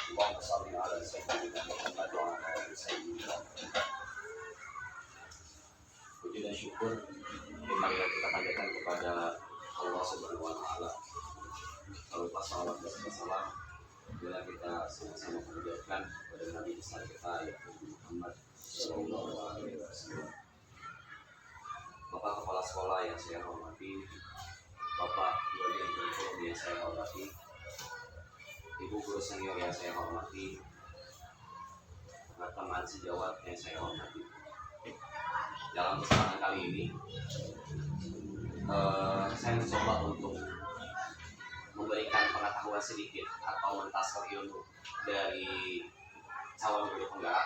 Allahumma shalli ala sayyidina Muhammad wa ala ali sayyidina. Puji dan syukur marilah kita panjatkan kepada Allah Subhanahu wa taala. Lalu pas salawat dan salam bila kita sama-sama mengucapkan kepada Nabi besar kita yaitu Muhammad sallallahu alaihi wasallam. Bapak kepala sekolah yang saya hormati, Bapak guru yang saya hormati, Ibu guru senior yang saya hormati, teman sejawat yang saya hormati. Dalam kesempatan kali ini, saya mencoba untuk memberikan pengetahuan sedikit atau mentasar ilmu dari calon guru penggerak.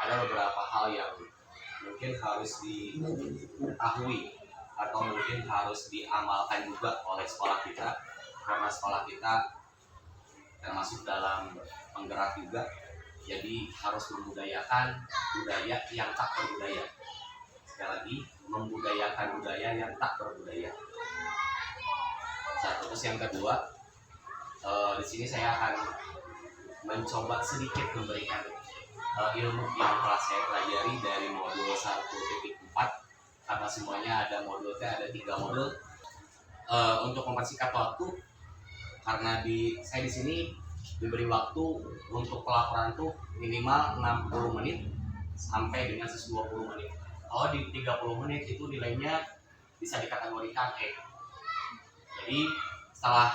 Ada beberapa hal yang mungkin harus diketahui atau mungkin harus diamalkan juga oleh sekolah kita, karena sekolah kita termasuk dalam penggerak juga, jadi harus membudayakan budaya yang tak berbudaya. Sekali lagi, membudayakan budaya yang tak berbudaya. Satu. Terus yang kedua, di sini saya akan mencoba sedikit memberikan ilmu yang telah saya pelajari dari modul 1.4, karena semuanya ada modulnya, ada 3 modul. Untuk mempersingkat waktu, karena saya di sini diberi waktu untuk pelaporan tuh minimal 60 menit sampai dengan 120 menit. Kalau di 30 menit itu nilainya bisa dikategorikan E. Jadi setelah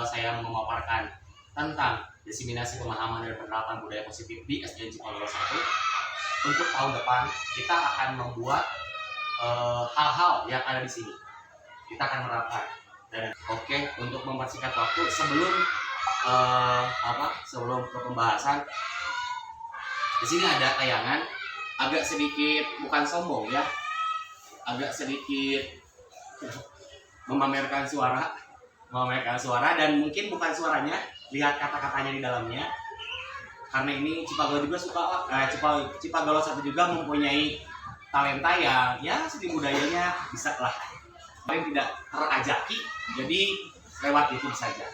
saya memaparkan tentang diseminasi pemahaman dan penerapan budaya positif di SDN Cipagolo 1, untuk tahun depan kita akan membuat hal-hal yang ada di sini. Kita akan menerapkan. Dan oke, untuk mempersingkat waktu, sebelum ke pembahasan, di sini ada tayangan agak sedikit bukan sombong ya, agak sedikit memamerkan suara dan mungkin bukan suaranya, lihat kata-katanya di dalamnya. Karena ini Cipagolo juga Cipagolo 1 juga mempunyai talenta yang ya seni budayanya bisa lah, paling tidak terajaki, jadi lewat itu saja.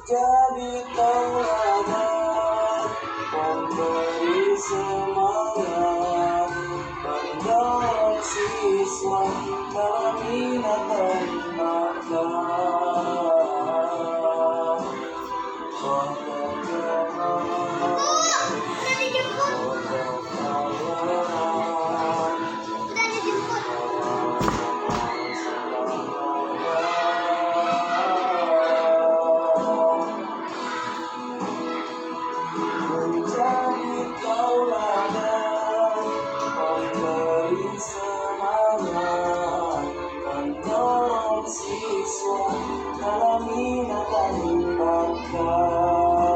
Jadi tauladan pemberi semangat, mendorong siswa dalam minat dan bakat. Siswa dalam minat dan bakat.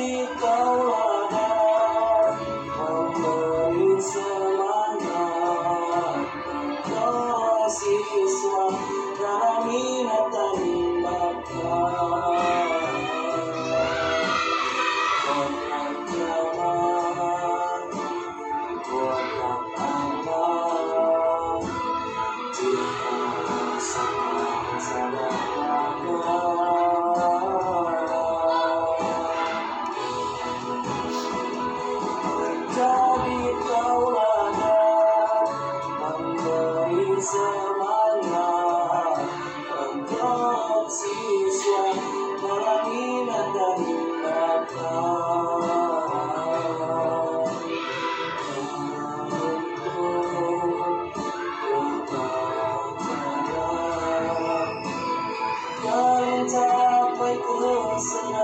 menjadi tauladan, memberi semangat untuk siswa dalam minat dan bakat. Kotak zaman buat anak, jika sama sadar menjadi tauladan, memberi semangat untuk siswa dalam minat dan bakat. Untuk mencapai keselamatan,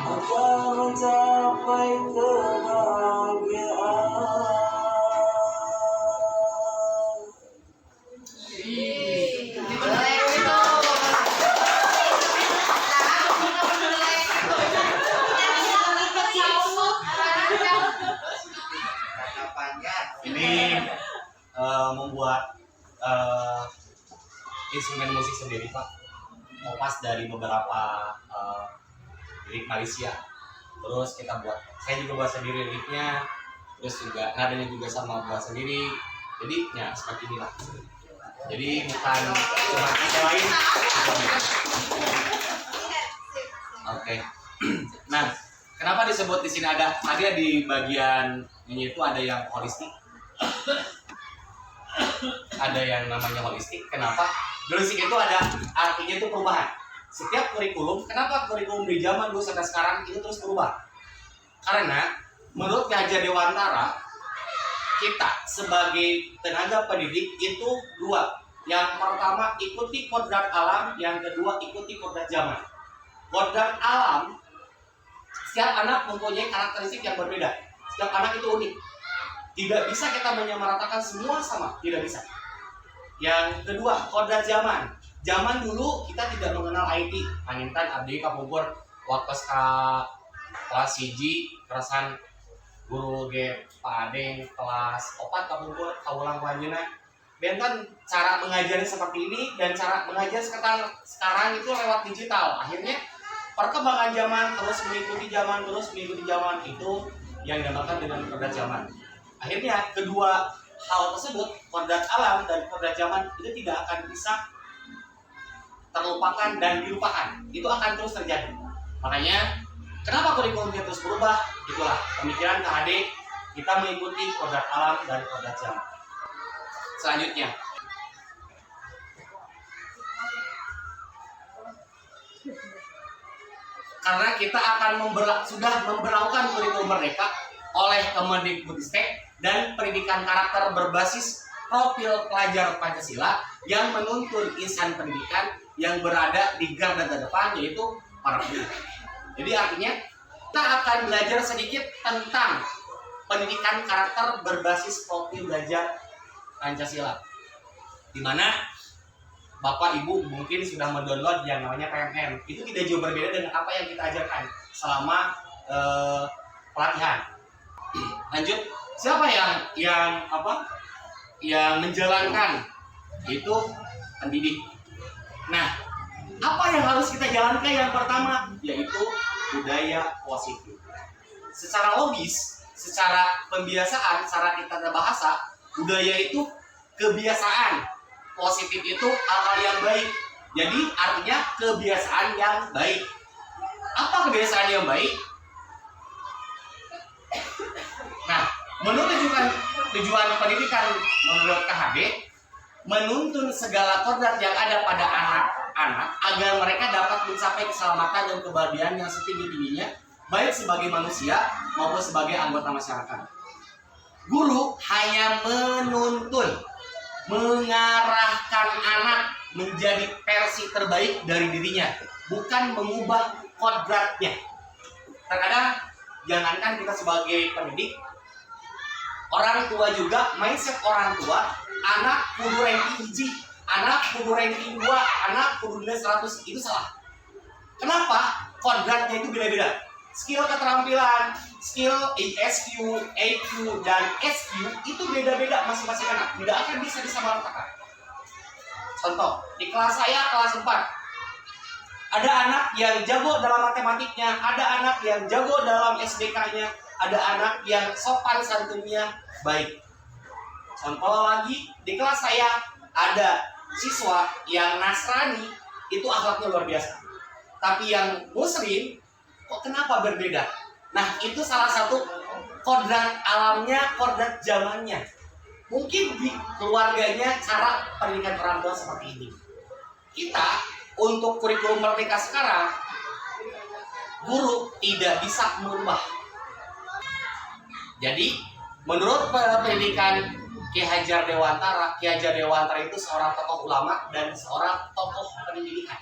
agar mencapai Ini membuat instrumen musik sendiri Pak, kopas dari beberapa lirik Malaysia. Terus kita buat, saya juga buat sendiri liriknya, terus juga nadanya juga sama buat sendiri. Jadi ya seperti inilah. Jadi bukan cuma kita lain. Oke. Nah, kenapa disebut di sini ada tadi di bagian ini itu ada yang holistik, ada yang namanya holistik. Kenapa? Holistik itu ada artinya itu perubahan. Setiap kurikulum, kenapa kurikulum di zaman dulu sampai sekarang itu terus berubah? Karena menurut Ki Dewantara, kita sebagai tenaga pendidik itu dua. Yang pertama ikuti kodrat alam, yang kedua ikuti kodrat zaman. Kodrat alam, setiap anak mempunyai karakteristik yang berbeda. Setiap anak itu unik. Tidak bisa kita menyamaratakan semua sama, tidak bisa. Yang kedua, kodrat zaman. Zaman dulu kita tidak mengenal IT. Pangintan abdi kapungkur waktu kelas 1 kerasan guru ge Pak Adeng kelas 4 kapungkur kaulang panjeuna. Benten cara mengajarnya seperti ini dan cara mengajar sekarang itu lewat digital. Akhirnya perkembangan zaman terus mengikuti zaman itu yang dinamakan dengan kodrat zaman. Akhirnya kedua hal tersebut, kodrat alam dan kodrat zaman itu tidak akan bisa terlupakan dan dilupakan. Itu akan terus terjadi. Makanya kenapa kurikulumnya terus berubah? Itulah pemikiran KHD, kita mengikuti kodrat alam dan kodrat zaman. Selanjutnya, karena kita akan sudah memberlakukan kurikulum mereka oleh Kemendikbudristek dan pendidikan karakter berbasis profil pelajar Pancasila yang menuntun insan pendidikan yang berada di garda terdepan, yaitu para guru. Jadi artinya kita akan belajar sedikit tentang pendidikan karakter berbasis profil belajar Pancasila, di mana Bapak Ibu mungkin sudah mendownload yang namanya PMM. Itu tidak jauh berbeda dengan apa yang kita ajarkan selama pelatihan. Lanjut, siapa yang menjalankan? Itu pendidik. Nah, apa yang harus kita jalankan? Yang pertama yaitu budaya positif. Secara logis, secara pembiasaan, secara kita berbahasa, budaya itu kebiasaan. Positif itu hal-hal yang baik. Jadi artinya kebiasaan yang baik. Apa kebiasaan yang baik? Nah, menurut tujuan pendidikan menurut KHD, menuntun segala kodrat yang ada pada anak-anak agar mereka dapat mencapai keselamatan dan kebahagiaan yang setinggi-tingginya, baik sebagai manusia maupun sebagai anggota masyarakat. Guru hanya menuntun, mengarahkan anak menjadi versi terbaik dari dirinya, bukan mengubah kodratnya. Terkadang jangankan kita sebagai pendidik, orang tua juga, mindset orang tua, anak kudu ranking 1, anak kudu ranking 2, anak kudu nilai 100, itu salah. Kenapa? Kodratnya itu beda-beda. Skill keterampilan, skill ISQ, EQ, dan SQ itu beda-beda masing-masing anak. Tidak akan bisa disamaratakan. Contoh, di kelas saya kelas 4. Ada anak yang jago dalam matematiknya, ada anak yang jago dalam SDK-nya, ada anak yang sopan santunnya baik. Contoh lagi, di kelas saya ada siswa yang Nasrani, itu akhlaknya luar biasa. Tapi yang Muslim, kok kenapa berbeda? Nah, itu salah satu kodrat alamnya, kodrat zamannya. Mungkin di keluarganya cara pendidikan orang tua seperti ini. Kita untuk kurikulum Merdeka sekarang, guru tidak bisa merubah. Jadi, menurut pendidikan Ki Hajar Dewantara, Ki Hajar Dewantara itu seorang tokoh ulama dan seorang tokoh pendidikan.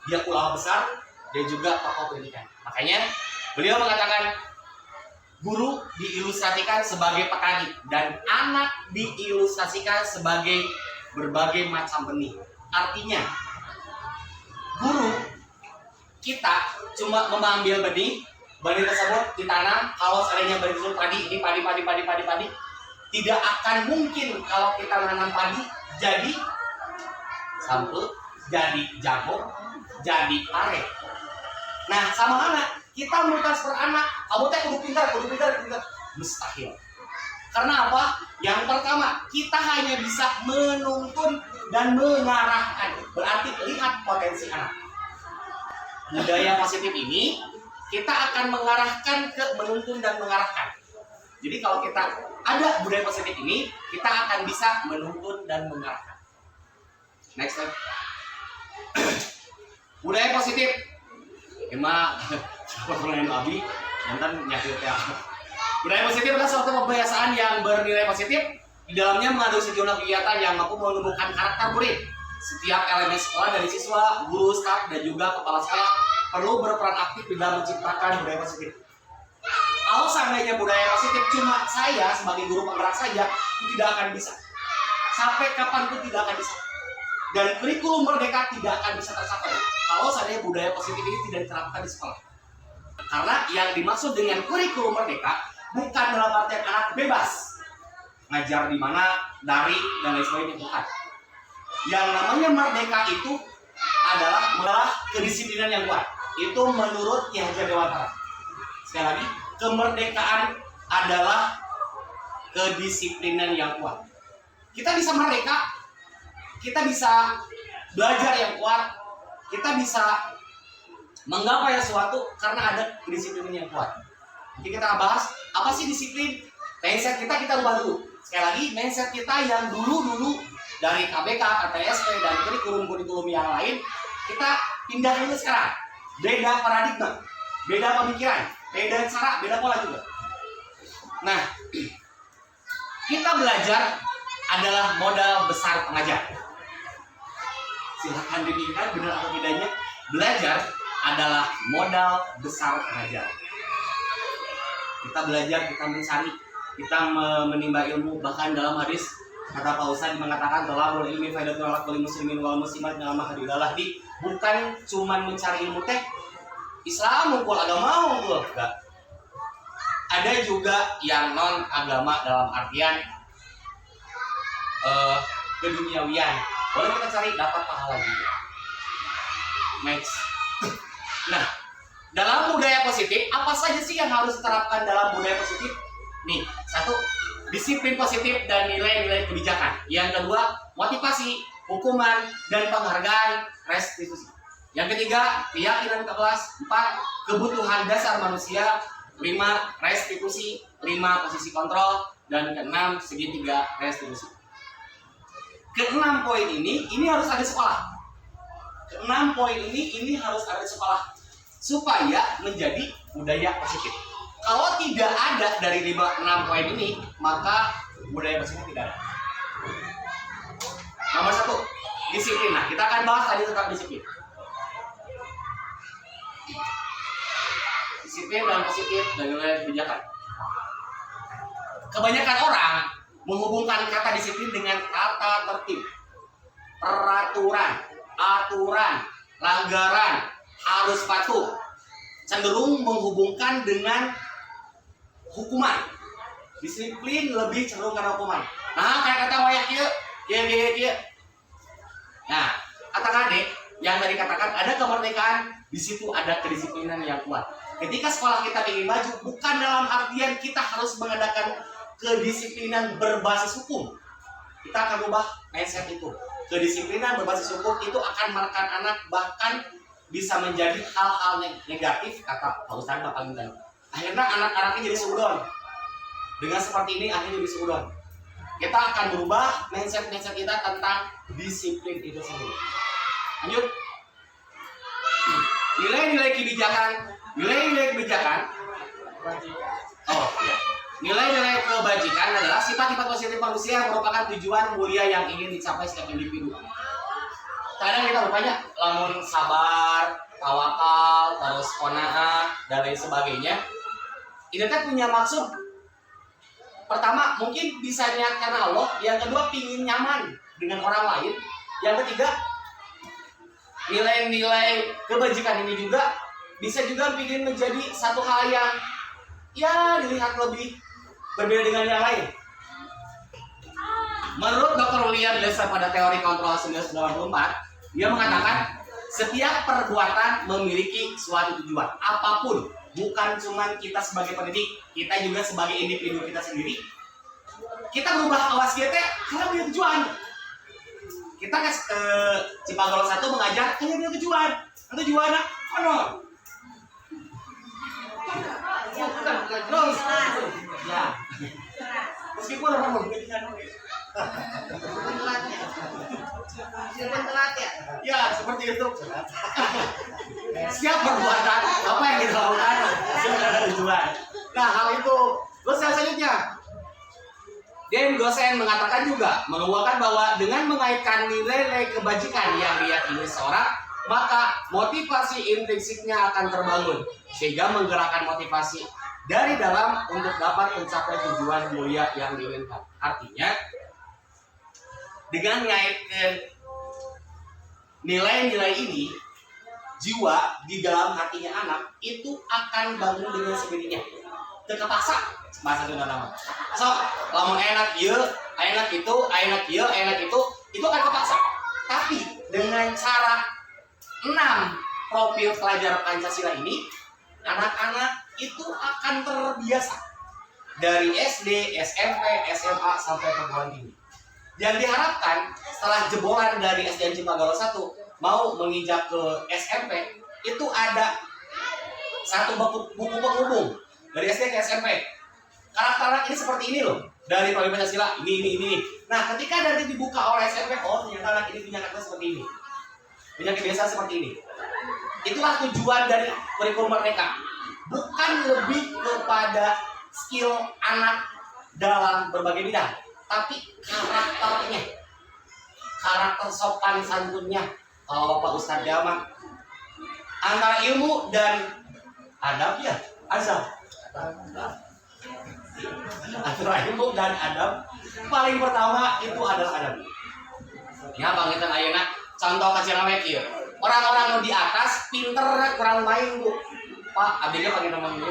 Dia ulama besar dan juga tokoh pendidikan. Makanya beliau mengatakan guru diilustrasikan sebagai petani dan anak diilustrasikan sebagai berbagai macam benih. Artinya guru kita cuma mengambil benih tersebut ditanam. Kalau seandainya benih tersebut padi, ini padi, tidak akan mungkin kalau kita menanam padi jadi sampul, jadi jagung, jadi pare. Nah, sama anak, kita mau transfer anak, kamu teh kudu pintar. Mustahil. Karena apa? Yang pertama, kita hanya bisa menuntun dan mengarahkan. Berarti lihat potensi anak. Budaya positif ini, kita akan mengarahkan ke menuntun dan mengarahkan. Jadi kalau kita ada budaya positif ini, kita akan bisa menuntun dan mengarahkan. Next slide. Budaya positif. Emang pertanyaan Abi, nanti nyakit ya. Budaya positif adalah suatu kebiasaan yang bernilai positif. Di dalamnya mengandung sejumlah kegiatan yang mampu menumbuhkan karakter murid. Setiap elemen sekolah dari siswa, guru, staf, dan juga kepala sekolah perlu berperan aktif dalam menciptakan budaya positif. Kalau seandainya budaya positif cuma saya sebagai guru penggerak saja, itu tidak akan bisa. Sampai kapanpun tidak akan bisa. Dan kurikulum Merdeka tidak akan bisa tercapai kalau seandainya budaya positif ini tidak diterapkan di sekolah. Karena yang dimaksud dengan kurikulum Merdeka bukan dalam artian anak bebas ngajar di mana, dari, dan lain sebagainya, bukan. Yang namanya merdeka itu adalah kedisiplinan yang kuat. Itu menurut Ki Hajar Dewantara. Sekali lagi, kemerdekaan adalah kedisiplinan yang kuat. Kita bisa merdeka, kita bisa belajar yang kuat, kita bisa menggapai sesuatu karena ada kedisiplinan yang kuat. Jadi kita bahas apa sih disiplin? Mindset kita ubah dulu. Sekali lagi, mindset kita yang dulu dari KBK, KTSP, dan kurikulum yang lain, kita pindah dulu sekarang. Beda paradigma, beda pemikiran, beda cara, beda pola juga. Nah, kita belajar adalah modal besar pengajar. Silahkan dipikirkan benar atau tidaknya, belajar adalah modal besar pengajar. Kita belajar, kita mencari, kita menimba ilmu. Bahkan dalam hadis kata Pak Ustadz mengatakan tolabul ilmi faidatun ala kulli muslimin wal muslimat dalam hadilah di, bukan cuma mencari ilmu teh Islam mungkul agama mungkul, enggak. Ada juga yang non agama dalam artian keduniawian. Boleh kita cari, dapat pahala juga. Next. Nah, dalam budaya positif, apa saja sih yang harus diterapkan dalam budaya positif? Nih, satu, disiplin positif dan nilai-nilai kebijakan. Yang kedua, motivasi, hukuman, dan penghargaan restitusi. Yang ketiga, keyakinan kelas. 4, kebutuhan dasar manusia. 5, restitusi. 5, posisi kontrol. Dan ke-6, segitiga restitusi. Ke-6 poin ini harus ada sekolah. Ke-6 poin ini harus ada sekolah supaya menjadi budaya positif. Kalau tidak ada dari 5-6 poin ini, maka budaya positif tidak ada. Nomor 1, disiplin. Nah, kita akan bahas tadi tentang disiplin. Disiplin dan positif dan nilai kebijakan. Kebanyakan orang menghubungkan kata disiplin dengan kata tertib, peraturan, aturan, langgaran, harus patuh, cenderung menghubungkan dengan hukuman. Disiplin lebih cenderung karena hukuman. Nah, kayak kata wayak kieu. Nah, kata Kade yang tadi katakan ada kemerdekaan, di situ ada kedisiplinan yang kuat. Ketika sekolah kita ingin maju, bukan dalam artian kita harus mengadakan kedisiplinan berbasis hukum. Kita akan ubah mindset itu. Kedisiplinan berbasis hukum itu akan menekan anak, bahkan bisa menjadi hal-hal negatif, kata Pak Ustadz Bapak Gintan. Akhirnya anak-anaknya jadi seudon. Dengan seperti ini akhirnya jadi seudon. Kita akan berubah mindset kita tentang disiplin itu sendiri. Lanjut. Nilai-nilai kebijakan. Oh iya. Nilai-nilai kebajikan adalah sifat-sifat positif manusia yang merupakan tujuan mulia yang ingin dicapai setiap individu. Kadang kita bertanya, lamun sabar, tawakal, terus qanaah dan lain sebagainya. Ini kan punya maksud. Pertama, mungkin bisanya karena Allah. Yang kedua, pingin nyaman dengan orang lain. Yang ketiga, nilai-nilai kebajikan ini juga bisa juga bikin menjadi satu hal yang ya dilihat lebih berbeda dengan yang lain. Menurut Dr. William Glasser pada teori kontrol 1994, dia mengatakan setiap perbuatan memiliki suatu tujuan apapun. Bukan cuma kita sebagai pendidik, kita juga sebagai individu kita sendiri. Kita berubah awas kita karena punya tujuan. Kita ke Cipagolo 1 mengajar karena punya tujuan. Tujuan apa? Terus, ya. Meskipun orang memberikan telat ya? ya seperti itu. Setiap perbuatan apa yang kita lakukan sudah ada tujuan. Nah, hal itu. Terus yang selanjutnya, Dan Gosen mengatakan juga menguatkan bahwa dengan mengaitkan nilai-nilai kebajikan yang diyakini seorang, maka motivasi intrinsiknya akan terbangun sehingga menggerakkan motivasi dari dalam untuk dapat mencapai tujuan mulia yang diinginkan. Artinya, dengan mengaitkan nilai-nilai ini, jiwa di dalam hatinya anak itu akan bangun dengan sendirinya. Terkepaksa bahasa Sunda nama. So, lamun enak ieu, enak itu akan kepaksa. Tapi dengan cara 6 profil pelajar Pancasila ini, anak-anak itu akan terbiasa dari SD, SMP, SMA sampai perguruan tinggi. Yang diharapkan setelah jebolan dari SDN Cipagalo 1 mau menginjak ke SMP, itu ada satu buku penghubung dari SD ke SMP. Karakter ini seperti ini loh, dari profil Pancasila ini. Nah, ketika nanti dibuka oleh SMP, oh ternyata anak ini punya karakter seperti ini, punya kebiasaan seperti ini. Itulah tujuan dari kurikulum Merdeka, bukan lebih kepada skill anak dalam berbagai bidang, tapi karakternya, karakter sopan santunnya. Kalau Pak Ustadz Jamal, antara ilmu dan adab ya, azab. Antara ilmu dan adab, paling pertama itu adalah adab. Ya Bang Intan ayeuna contoh kecil kieu. Orang-orang nu di atas pinter kurang main Bu. Pak, abdi ge panggil nama ieu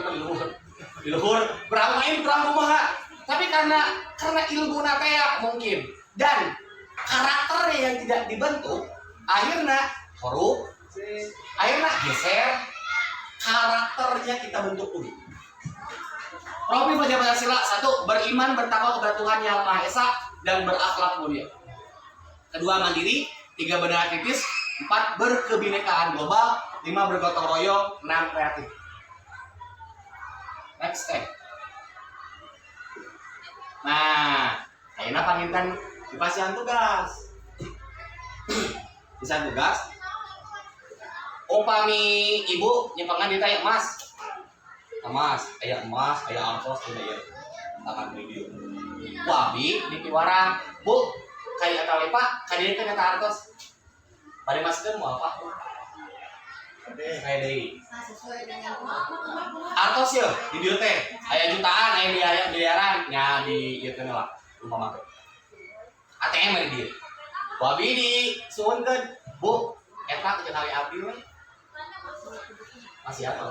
di luhur. Kurang main kurang kumaha. Tapi karena ilmu teh ya mungkin dan karakternya yang tidak dibentuk, akhirnya korup, akhirnya geser, karakternya kita bentuk dulu. Profil pelajar Pancasila 1. Beriman bertakwa kepada Tuhan Yang Maha Esa dan berakhlak mulia. 2. Mandiri. 3. Benar kritis. 4. Berkebinekaan global. 5. Bergotong royong. 6. Kreatif. Next step. Nah, ayeuna panginten dipasihan tugas. Bisa tugas. Upami ibu nyimpangan ditanya Mas. Emas, aya emas, aya angkos, aya tangan video. Wabi di piwarang, Bu, kayak kali Pak, kadieu teh eta artos. Bari maskeun mau apa? Kayak deui. Sesuai dengan Artos ya, di dieu teh aya jutaan, aya miliaran, nya di ieu teh lah, umpama teh. ATM di dieu. Wabi di suwunkeun, Bu, eta teh kali abdi we. Masih apa?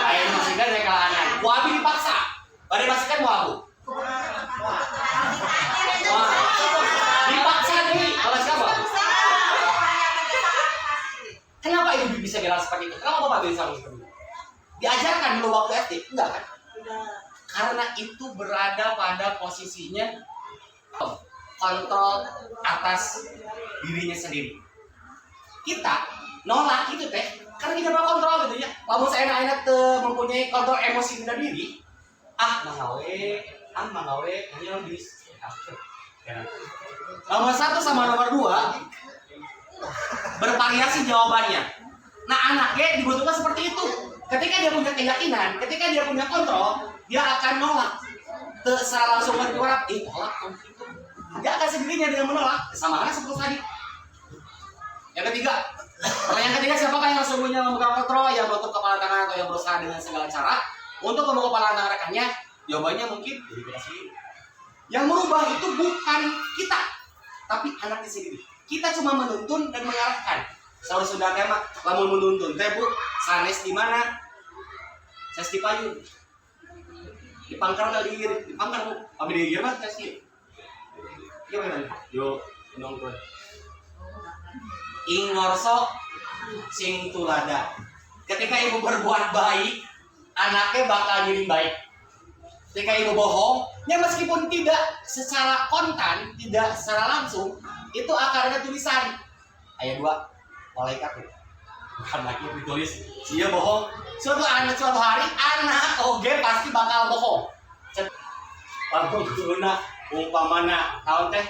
Ayo masih kan dari kalangan. Wabi dipaksa. Pada masih kan wabu. Dipaksa nih. Kalau siapa? Kenapa ibu bisa bilang seperti itu? Kenapa bapak bisa seperti itu? Diajarkan dulu waktu SD? Enggak kan? Karena itu berada pada posisinya kontrol atas dirinya sendiri. Kita nolak itu teh karena kita mau kontrol gitu ya. Kalau saya enak mempunyai kontrol emosi dan diri, mangawe hanya bis. Nomor 1 sama nomor 2 bervariasi jawabannya. Nah, anaknya dibutuhkan seperti itu. Ketika dia punya keyakinan, ketika dia punya kontrol, dia akan nolak. Secara langsung berjuara, tolak itu. Dia akan sendirinya dengan menolak. Sama halnya seperti tadi. Yang ketiga, pertanyaan ketiga, siapakah yang sesungguhnya memegang kontrol, yang menutup kepala tangan atau yang berusaha dengan segala cara untuk membawa kepala tangan rekannya? Jawabannya mungkin diri kita sendiri. Yang merubah itu bukan kita, tapi anaknya sendiri. Kita cuma menuntun dan mengarahkan. Saudara tema, lamun menuntun, teh bu, sanes di mana? Saya di payung. Di pangkar nggak digigir, di pangkar bu. Abi digigir mah saya sih. Gimana? Yo, nongkrong. Ingorso sing tulada. Ketika ibu berbuat baik, anaknya bakal jadi baik. Ketika ibu bohong, ya meskipun tidak secara kontan, tidak secara langsung, itu akarnya tulisan. Ayat 2, malaikat tuh. Bukan lagi ditulis, dia bohong. Suatu hari anak oge pasti bakal bohong. Lalu turuna umpamana tahun teh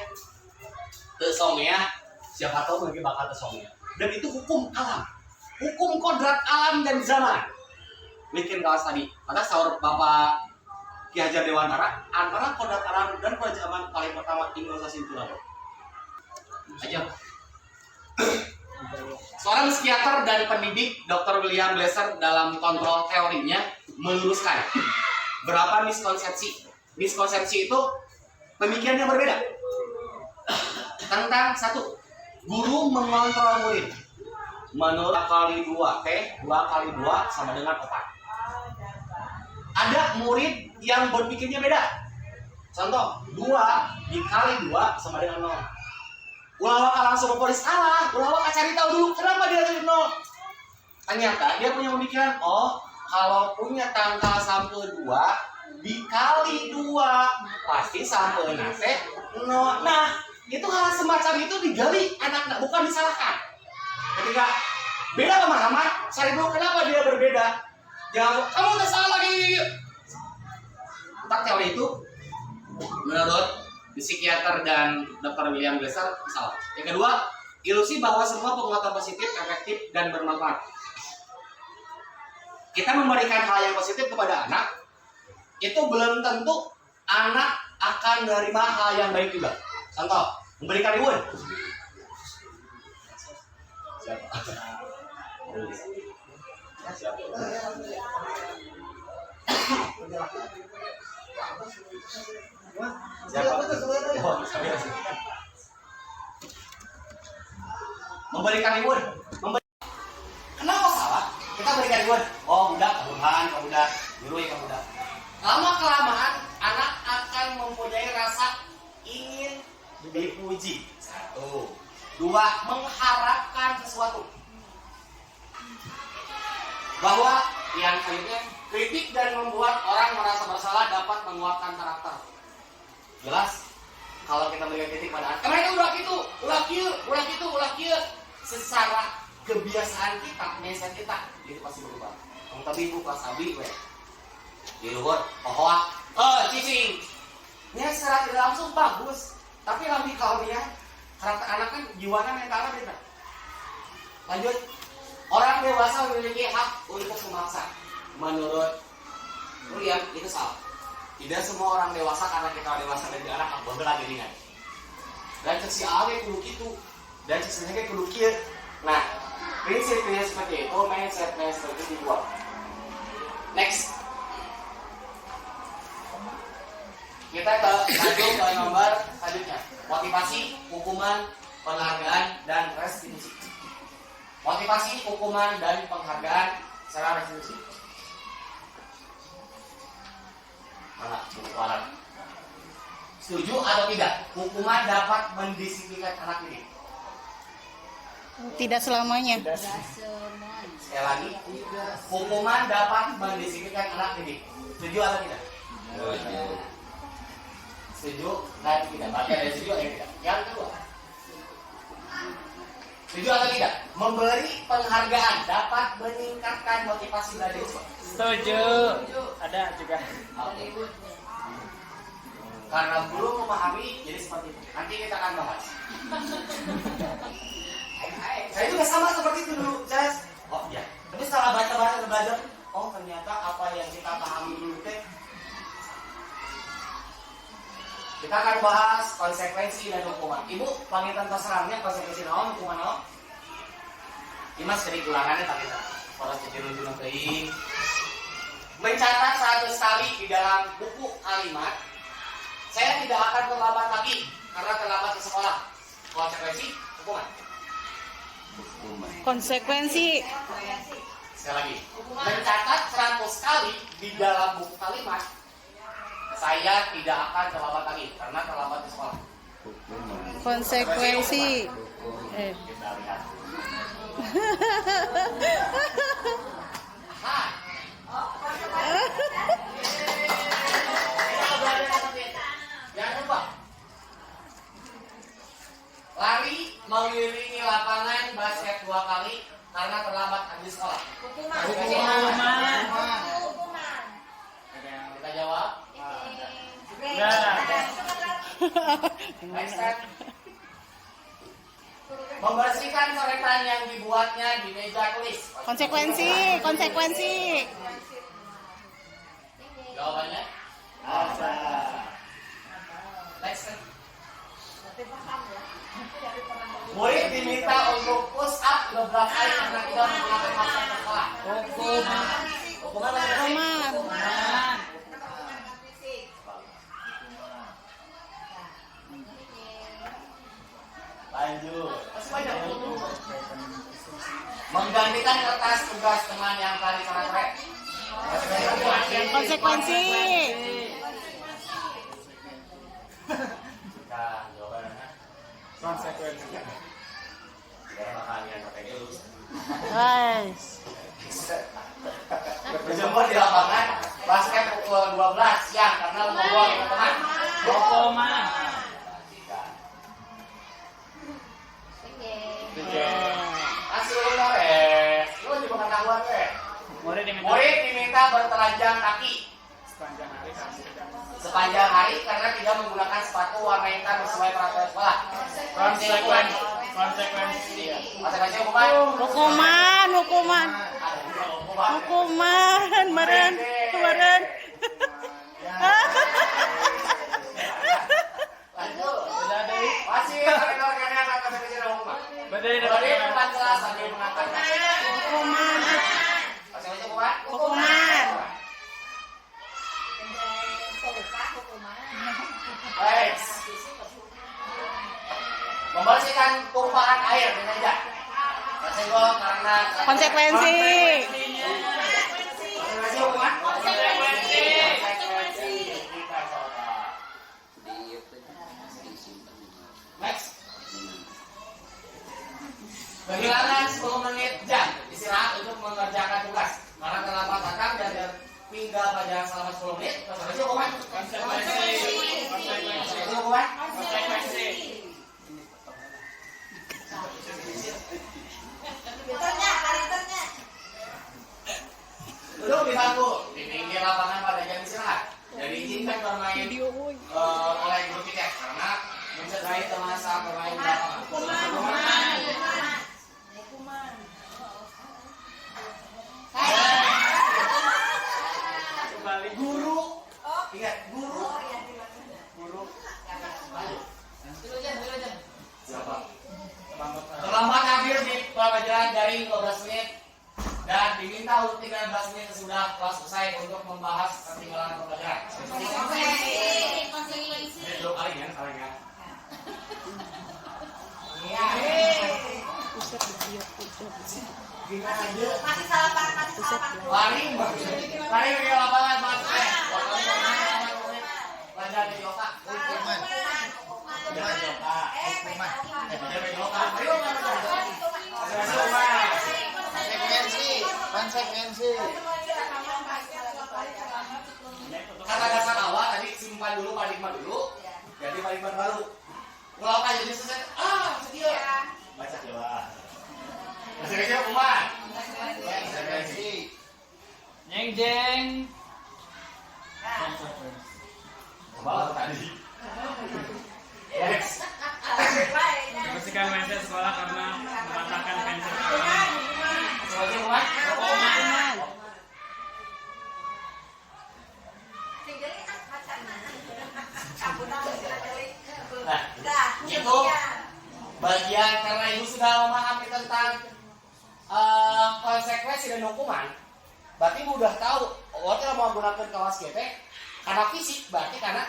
tesongnya, siapa tahu lagi bakal tesongnya. Dan itu hukum alam, hukum kodrat alam dan zaman. Bikin kawas tadi, maka sahur Bapak Ki Hajar Dewantara, antara kodrat alam dan kodrat zaman paling pertama imunisasi itu apa? Aja. Seorang psikiater dan pendidik Dr. William Glasser dalam kontrol teorinya meluruskan berapa miskonsepsi. Miskonsepsi itu pemikiran yang berbeda tentang satu, guru mengontrol murid. Menurut kali 2 2 kali 2 sama dengan 4. Ada murid yang berpikirnya beda. Contoh, 2 dikali 2 sama dengan 0. Ulawak langsung mempolis salah. Ulawak cari tahu dulu kenapa dia jadi 0. Ternyata dia punya pemikiran, kalau punya tanggal sampai 2 dikali 2 pasti sampai nase 0. Nah, itu hal semacam itu digali anak, bukan disalahkan. Ketika beda pemahaman, cari dulu kenapa dia berbeda. Jangan kamu udah salah lagi. Tentang teori itu menurut psikiater dan Dr. William Glasser salah. Yang kedua, ilusi bahwa semua penguatan positif efektif dan bermanfaat. Kita memberikan hal yang positif kepada anak, itu belum tentu anak akan menerima hal yang baik juga. Contoh, memberikan reward. Siapa? Memberikan reward. Kenapa salah? Kita berikan reward. Budak, kabudah, guru ya kabudah. Lama kelamaan anak akan mempunyai rasa ingin dipuji. 1, 2, mengharapkan sesuatu. Bahwa yang akhirnya kritik dan membuat orang merasa bersalah dapat menguatkan karakter. Jelas, kalau kita berikan kritik pada anak, mereka ulah kieu. Secara kebiasaan kita, mindset kita, itu pasti berubah. Tapi ibu pas abi, di luar, cicing. Ini secara tidak langsung bagus, tapi lebih kelebihan karakter anak kan jiwanya mentalnya beda. Lanjut, orang dewasa memiliki hak untuk memaksa. Menurut William itu salah. Tidak semua orang dewasa karena kita dewasa dan anak hak berbeda ringan. Dan si awe kudu gitu, dan si senengnya kudu kieu. Nah, prinsip-prinsip seperti itu, mindset seperti itu dibuat. Next, kita lanjut ke nomor selanjutnya. Motivasi, hukuman, penghargaan, dan restitusi. Motivasi, hukuman, dan penghargaan secara restitusi. Mana buku alat? Setuju atau tidak? Hukuman dapat mendisiplinkan anak didik. Tidak selamanya. Sekali lagi, hukuman dapat mendisiplinkan anak didik. Setuju atau tidak? Setuju dan tidak. Berarti ada setuju atau tidak. Yang kedua, setuju atau tidak? Memberi penghargaan dapat meningkatkan motivasi belajar siswa. Setuju. Ada juga. Oke. Karena belum memahami, jadi seperti itu. Nanti kita akan bahas. Saya juga sama seperti itu dulu, Jas. Oh iya. Tapi setelah baca-baca dan belajar, oh ternyata apa yang kita pahami dulu teh. Kita akan bahas konsekuensi dan hukuman. Ibu, pangitan terserangnya konsekuensi naon, hukuman naon? Imas dari ulangannya tak kita. Kalau jujur-jujur teuing. Mencatat 100 kali di dalam buku kalimat, saya tidak akan terlambat lagi karena terlambat ke sekolah. Konsekuensi, hukuman. Konsekuensi. Sekali lagi, mencatat 100 kali di dalam buku kalimat, saya tidak akan terlambat lagi karena terlambat ke sekolah. Konsekuensi. Kita lihat. Nah. Jangan lupa. Lari mengelilingi lapangan basket 2 kali karena terlambat habis sekolah. Hukuman. Kita jawab. Next step. Membersihkan coretan yang dibuatnya di meja tulis. Konsekuensi. Jawabannya? Next step. Murid diminta untuk push up 12 kali karena tidak menggunakan masker sekolah. Hukuman. Lanjut. Masih banyak. Menggantikan kertas tugas teman yang tadi coret-coret. Konsekuensi. Nah, jawabannya. Konsekuensi. Tidak makan yang pakai dulu. Guys. Berjemur di lapangan basket pukul 12 siang karena membuang teman. Hukuman. Masih belum beres. Lu di pengetahuan deh. Murid diminta bertelanjang kaki sepanjang hari karena tidak menggunakan sepatu warna hitam sesuai peraturan sekolah. Konsekuensi. Konsekuensi hukuman. Hukuman. Meren. Lanjut. Masih rekan-rekan yang akan konsekuensi dan hukuman. Berdiri depan kelas sambil mengatakan. Konsekuensi hukuman. Baik. Membersihkan tumpahan air di meja. Karena Konsekuensi. hukuman. Next. Kehilangan 10 menit jam istirahat untuk mengerjakan tugas karena terlambat datang dan tinggal pelajaran selama 10 menit. Konsekuensi hukuman. Duduk di bangku di pinggir lapangan pada jam istirahat dan diizinkan bermain oleh guru piket karena mencederai teman saat bermain di lapangan. Guru, ingat guru. Terlambat hadir di pelajaran daring 12 menit dan diminta untuk 13 menit sesudah kelas selesai untuk membahas ketinggalan pembelajaran. Ini 2 kali ya, salahnya. Iya. Paling di lapangan basket. Belajar di yoga. Kata dasar awal tadi simpan dulu paradigma dulu, jadi paradigma baru. Kalau kayak jadi selesai, sedia. Baca coba. Masih kecil kumat. Jeng jeng. Bawa tadi. Yes. Bersihkan mindset sekolah karena mematahkan mindset. Sebagai kumat. Nah, gitu. Bagian karena ibu sudah memahami tentang konsekuensi dan hukuman, berarti ibu udah tahu. Kita mau gunakan kelas GT karena fisik berarti karena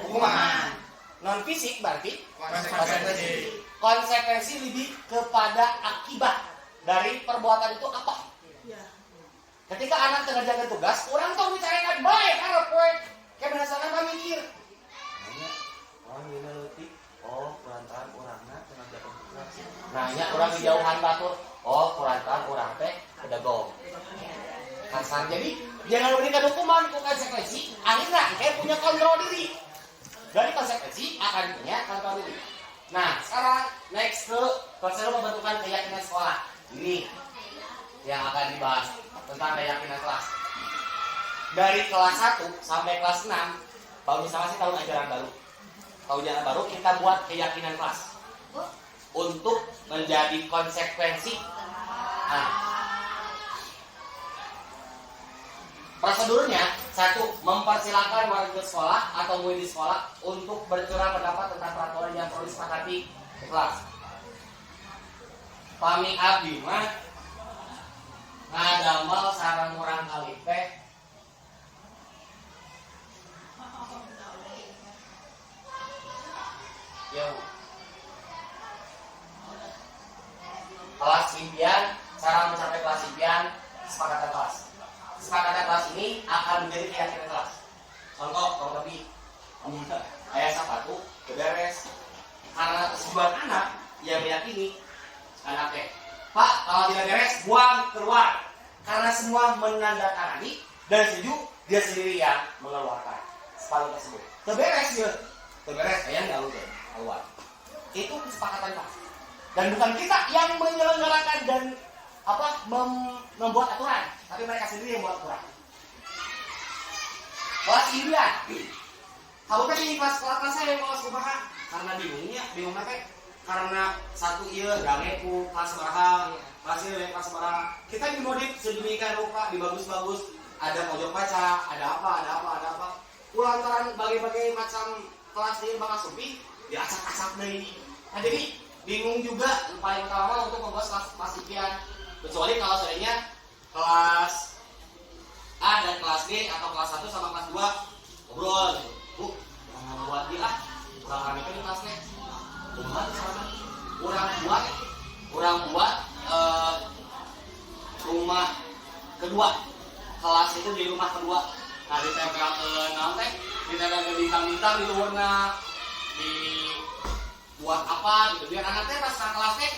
hukuman. Non fisik berarti konsekuensi. Konsekuensi lebih kepada akibat dari perbuatan itu apa? Ketika anak tengah jaga tugas, orang tuh bicarakan baik karena poin. Kayak berdasarkan kami mikir. Orang gini letik, perantaraan orangnya tengah jaga tugas. Nanya orang di jauhan batur, perantaraan orang teh pedagog. Kasar. Jadi jangan memberikan hukuman ke konsekuensi. Akhirnya kayak punya kontrol diri. Dari konsekuensi akan punya kontrol diri. Nah, sekarang next ke konsep pembentukan keyakinan sekolah. Ini yang akan dibahas tentang keyakinan kelas. Dari kelas 1 sampai kelas 6, kalau misalnya sih tahun ajaran baru. Tahun ajaran baru kita buat keyakinan kelas untuk menjadi konsekuensi. Nah, prosedurnya, 1, mempersilahkan warga sekolah atau murid di sekolah untuk bercurah pendapat tentang peraturan yang perlu disepakati di kelas. Pami abdi mah ngadamel sareng urang kali teh kelas impian, cara mencapai kelas impian, kesepakatan kelas. Kesepakatan kelas ini akan menjadi keyakinan kelas. Contoh, kalau lebih ayah satu beres karena sebuah anak yang meyakini anaknya, Pak, kalau tidak beres, buang keluar. Karena semua menandatangani dan setuju, dia sendiri yang mengeluarkan sepatu tersebut. Terberes dia, terberes, ayah nggak udah keluar. Itu kesepakatan kelas. Dan bukan kita yang menyelenggarakan dan membuat aturan, tapi mereka sendiri yang membuat aturan. Kelas impian, kamu kan ini kelas saya yang kelas kumaha karena bingung teh karena satu iya gameku kelas berapa, kelas iya kelas berapa. Kita dimodif sedemikian rupa, dibagus-bagus, ada pojok baca, ada apa. Ulantaran berbagai macam kelas ini bakal supi, diacak-acak deh. Nah jadi bingung juga paling utama untuk membuat kelas impian. Kecuali kalau seandainya kelas A dan kelas D atau kelas 1 sama kelas 2 ngobrol gitu. Bu, jangan buat dia lah. Kurang kami kan di kelasnya. Kurang buat rumah kedua. Kelas itu di rumah kedua. Nah, ditempel ke teh, ditempel ke bintang-bintang di warna di buat apa gitu. Biar anaknya pas ke kelasnya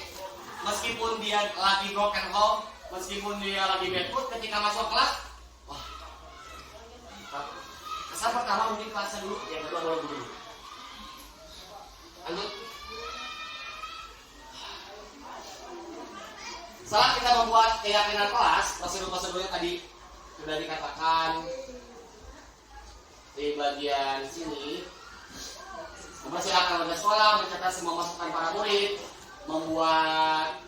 meskipun dia lagi broken home, meskipun dia lagi bad mood, ketika masuk kelas, wah, kesan pertama mungkin kelasnya dulu, yang kedua baru dulu. Lanjut. Setelah kita membuat keyakinan kelas, prosedur-prosedurnya tadi sudah dikatakan di bagian sini. Mempersilakan warga sekolah mencatat semua masukan para murid, membuat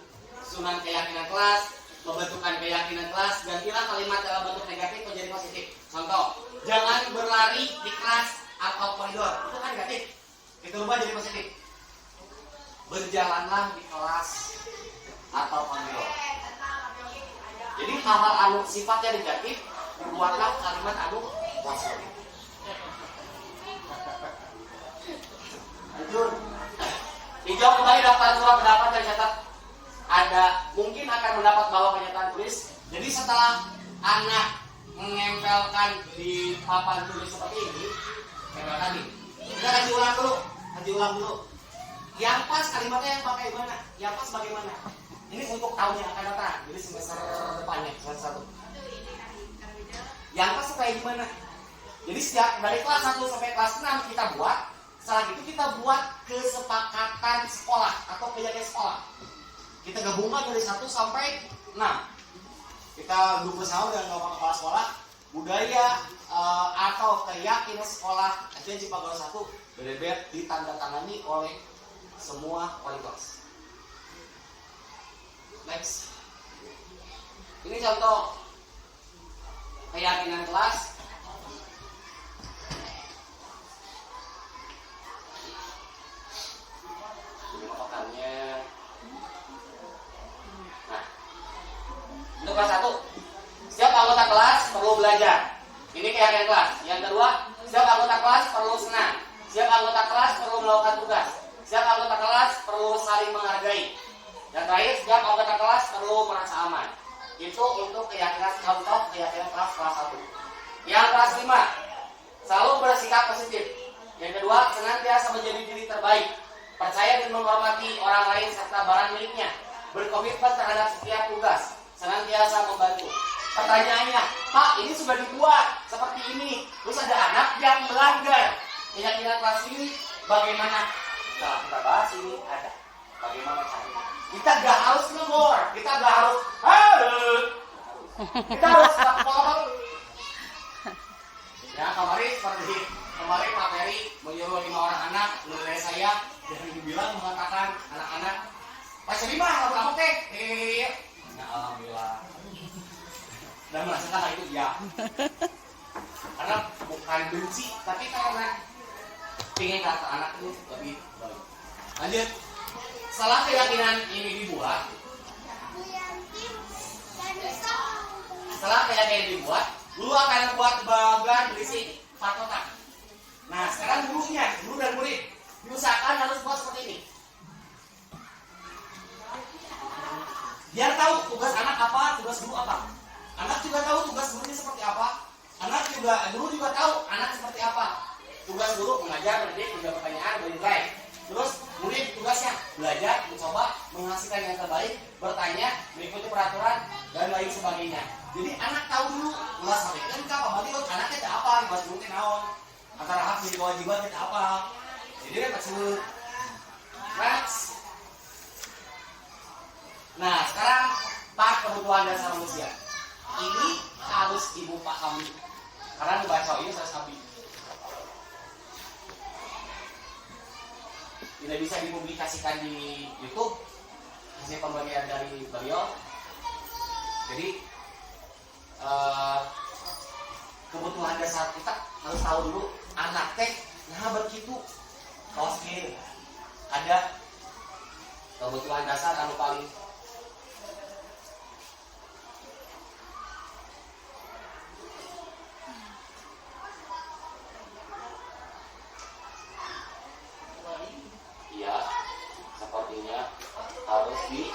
susunan keyakinan kelas, membentukkan keyakinan kelas, gantilah kalimat dalam bentuk negatif menjadi positif. Contoh, jangan berlari di kelas atau koridor, itu kan negatif. Itu rubah jadi positif. Berjalanlah di kelas atau koridor. Jadi hal-hal anu sifatnya negatif, buatlah kalimat anu positif. Lanjut. Dijawab kembali daftar surat pendapat yang dicatat. Ada mungkin akan mendapat bawah pernyataan tulis. Jadi setelah anak menempelkan di papan tulis seperti ini, tempel tadi. Kita kasih ulang dulu. Yang pas kalimatnya yang pakai mana? Yang pas bagaimana? Ini untuk tahun yang akan datang, jadi semester depannya, semester 1. Yang pas kayak gimana? Jadi setiap dari kelas 1 sampai kelas 6 kita buat. Setelah itu kita buat kesepakatan sekolah atau keyakinan sekolah. Kita gabungkan dari 1 sampai 6. Kita duduk bersama dengan kepala sekolah, budaya atau keyakinan sekolah ajansi Pagawai 1 benar-benar ditandatangani oleh semua wali kelas. Next. Ini contoh keyakinan kelas. Ini potongannya. Nah, untuk kelas 1, setiap anggota kelas perlu belajar. Ini keyakinan kelas. Yang kedua, setiap anggota kelas perlu senang. Setiap anggota kelas perlu melakukan tugas. Setiap anggota kelas perlu saling menghargai. Yang terakhir, setiap anggota kelas perlu merasa aman. Itu untuk keyakinan contoh keyakinan kelas 1. Yang kelas 5, selalu bersikap positif. Yang kedua, senantiasa menjadi diri terbaik, percaya dan menghormati orang lain serta barang miliknya, berkomitmen terhadap setiap tugas, senantiasa membantu. Pertanyaannya, Pak, ini sudah dibuat seperti ini, terus ada anak yang melanggar keyakinan kelas ini, bagaimana? Nah, kita bahas ini ada. Bagaimana caranya? Kita gak harus ngegor, kita gak harus kita harus ngomong. Ya, kemarin Pak Ferry menyuruh 5 orang anak menilai saya dan dibilang mengatakan anak-anak Pak Serima kalau kamu teh ya alhamdulillah dan merasakan itu ya karena bukan benci tapi karena pengen kata anak itu lebih baik. Lanjut. Setelah keyakinan ini dibuat, guru akan buat bagan berisi 4 kotak. Nah, sekarang guru dan murid diusahakan harus buat seperti ini. Biar tahu tugas anak apa, tugas guru apa. Anak juga tahu tugas gurunya seperti apa. Guru juga tahu anak seperti apa. Tugas guru mengajar, mendidik, menjawab pertanyaan, bernilai. Terus murid tugasnya belajar, mencoba, menghasilkan yang terbaik, bertanya, mengikuti peraturan dan lain sebagainya. Jadi anak tahu dulu ulas sampai kan berarti anaknya tidak apa, bahas dulu naon. Antara hak dan kewajiban tidak apa. Jadi kan maksud. Next. Nah, sekarang part kebutuhan dasar manusia. Ini harus ibu pahami. Karena dibaca ini saya sabi. Tidak bisa dipublikasikan di YouTube hasil pembagian dari beliau. Jadi kebutuhan dasar kita harus tahu dulu anak teh nah begitu kaos ada kebutuhan dasar anu paling iya sepertinya harus di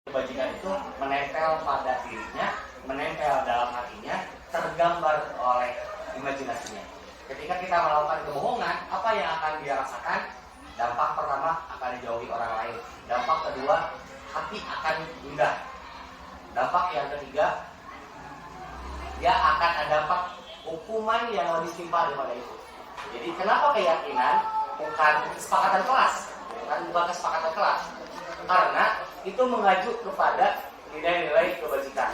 kebajikan itu menempel pada dirinya, menempel dalam hatinya, tergambar oleh imajinasinya. Ketika kita melakukan kebohongan, apa yang akan dia rasakan? Dampak pertama akan dijauhi orang lain. Dampak kedua, hati akan gundah. Dampak yang ketiga, dia akan ada dampak hukuman yang lebih timpal daripada itu. Jadi kenapa keyakinan bukan kesepakatan kelas? Bukan kesepakatan kelas. Karena itu mengacu kepada nilai-nilai kebajikan.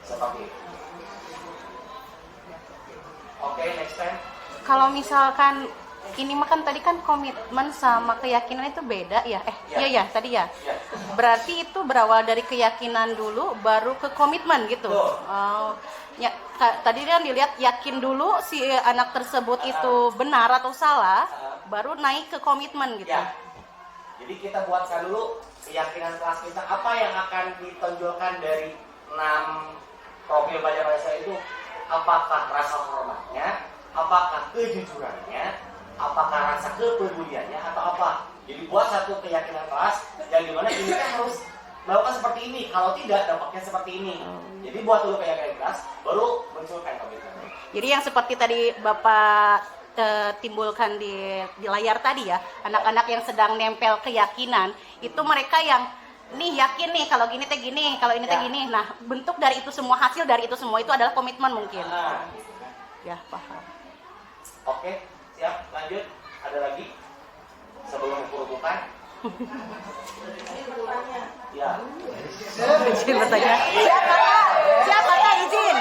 Seperti itu. Oke, next time. Kalau misalkan ini makan tadi kan komitmen sama keyakinan itu beda ya? Iya tadi ya. Berarti itu berawal dari keyakinan dulu baru ke komitmen gitu. Oh, ya tadi kan dilihat yakin dulu si anak tersebut itu benar atau salah, baru naik ke komitmen gitu. Ya. Jadi kita buatkan dulu keyakinan kelas kita apa yang akan ditonjolkan dari 6 profil belajar bahasa itu. Apakah rasa hormatnya, apakah kejujurannya, apakah rasa kepeduliannya, atau apa? Jadi buat satu keyakinan kelas yang dimana ini harus melakukan seperti ini, kalau tidak dampaknya seperti ini. Jadi buat dulu keyakinan kelas, baru munculkan komitmen. Jadi yang seperti tadi Bapak timbulkan di layar tadi ya, anak-anak yang sedang nempel keyakinan, itu mereka yang nih yakin nih kalau gini teh gini, kalau ini teh gini. Nah, bentuk dari itu semua, hasil dari itu semua itu adalah komitmen mungkin. Ya, paham. Oke, siap, lanjut. Ada lagi? Sebelum perubukan? Ya. Izin bertanya. Siapa Kak? Siapa Kak izin?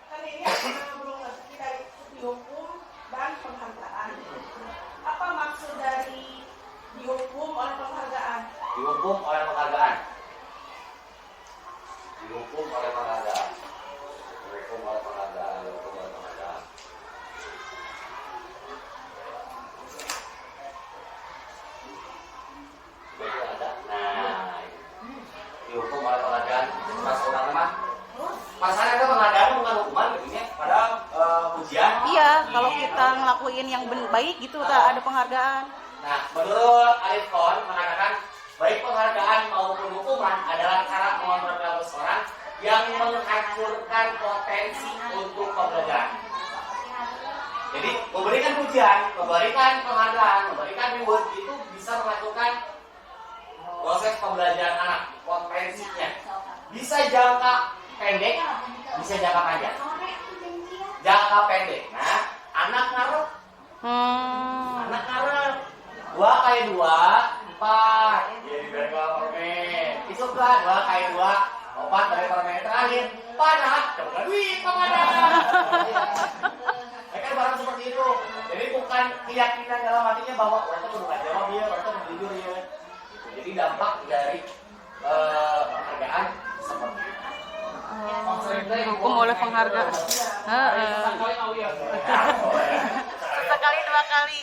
Kan ini belum ngerti dari dihukum dan penghargaan. Apa maksud dari dihukum oleh penghargaan? Dihukum oleh penghargaan. Dihukum oleh penghargaan. Dihukum oleh penghargaan. Dihukum oleh penghargaan. Jadi ada. Nah, dihukum oleh penghargaan. Pas orang mah. Pasalnya ada penghargaan bukan hukuman begini. Padahal pujian. Iya, kalau kita ngelakuin yang baik gitu tak ada penghargaan. Nah, menurut Alif Kohn mengatakan baik penghargaan maupun hukuman adalah cara mengontrol seseorang yang menghancurkan potensi untuk pembelajaran. Jadi memberikan pujian, memberikan penghargaan, memberikan reward itu bisa menghancurkan proses pembelajaran anak, potensinya. Bisa jangka pendek, bisa jangka panjang. Jangka pendek. Nah, anak ngarep. Anak ngarep. 2 kali 2, 4. Jadi dari permen. Itu kan 2 kali 2, 4 dari permen terakhir. Panah, coba duit pemana. Kan barang seperti itu. Jadi bukan keyakinan dalam hatinya bahwa mereka tuh bukan jawab dia, mereka tuh jujur ya. Jadi dampak dari penghargaan seperti itu. Hukum oleh penghargaan. Sekali 2 kali.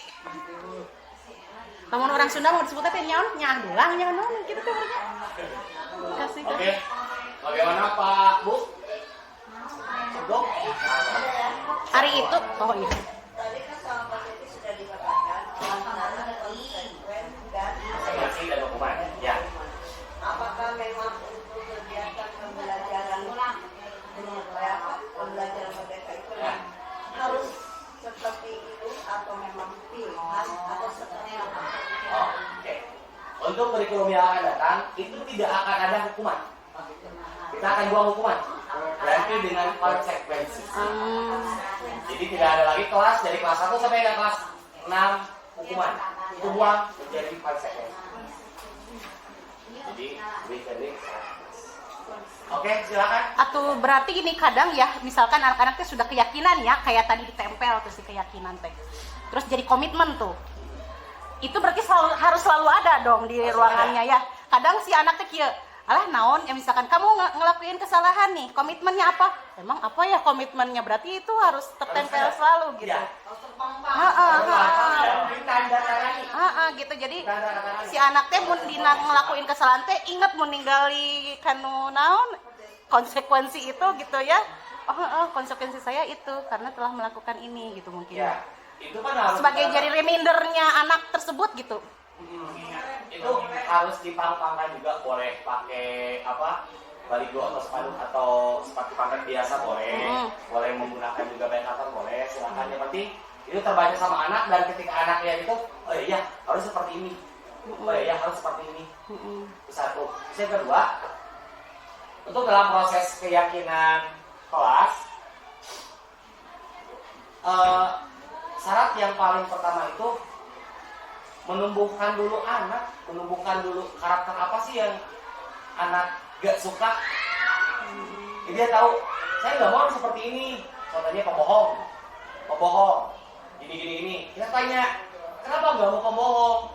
Namun orang Sunda mau disebutnya teh nyaon, nyah dulang, nyah non gitu tuh mereka. Kasih. Oke. Bagaimana Pak Bu? Cukup? Hari itu, oh iya. Tadi kan sama Pak Titi sudah dikatakan antara konsekuen dan Konsekuensi dan hukuman. Ya. apakah memang untuk kegiatan pembelajaran pembelajaran merdeka itu harus seperti itu atau memang pilihan atau seperti apa? Oh, oke. Untuk kurikulum yang akan datang itu tidak akan ada hukuman. Kita akan buang hukuman. Berarti dengan konsekuensi. Jadi tidak ada lagi kelas dari kelas 1 sampai ke kelas 6 hukuman. Itu buang menjadi konsekuensi. Jadi weekending. Oke, silakan. Atau berarti gini kadang ya, misalkan anak-anak teh sudah keyakinan ya, kayak tadi ditempel terus di keyakinan teh. Terus jadi komitmen tuh. Itu berarti harus selalu ada dong di ruangannya ya. Kadang si anak teh kieu, alah naon ya misalkan kamu ngelakuin kesalahan nih, komitmennya apa? Emang apa ya komitmennya? Berarti itu harus tertempel selalu gitu. Ya. Gitu. Jadi si anak teh mun dina ngelakuin kesalahan teh inget mun ninggali kanu naon konsekuensi itu gitu ya. Konsekuensi saya itu karena telah melakukan ini gitu mungkin. Ya. Itu kan harus Sebagai jadi remindernya anak tersebut gitu. Itu harus dipang-pangkan juga, boleh pakai apa baligo atau spanduk atau sepatu pangkat biasa boleh, boleh menggunakan juga benkator boleh, silakan. Yang penting itu terbaca sama anak dan ketika anak lihat itu, oh iya harus seperti ini, oh iya harus seperti ini. Itu satu. Yang kedua, untuk dalam proses keyakinan kelas, syarat yang paling pertama itu menumbuhkan dulu anak, menumbuhkan dulu karakter apa sih yang anak gak suka. Jadi dia tahu, saya gak mau seperti ini. Contohnya pembohong, gini. Kita tanya, kenapa gak mau pembohong?